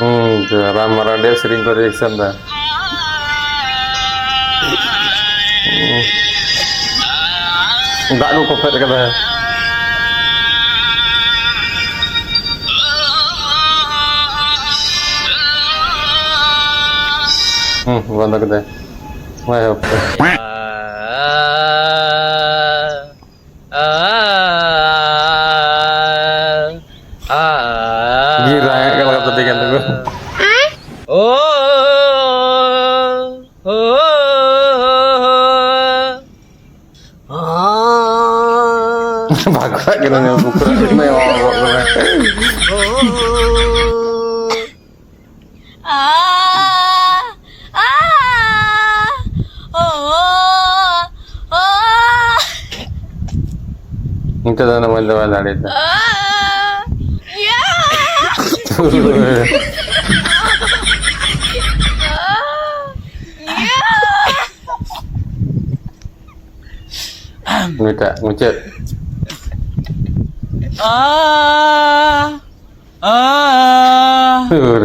Rama dia sering koreksi dah. Enggak lu kopet kata. Banda kata. Wah, apa? Gila ya kalau kata dia kan tuh. Bagus kira nih buku ini orang. Itu dah nama ada itu. Minta ngucet. Dur.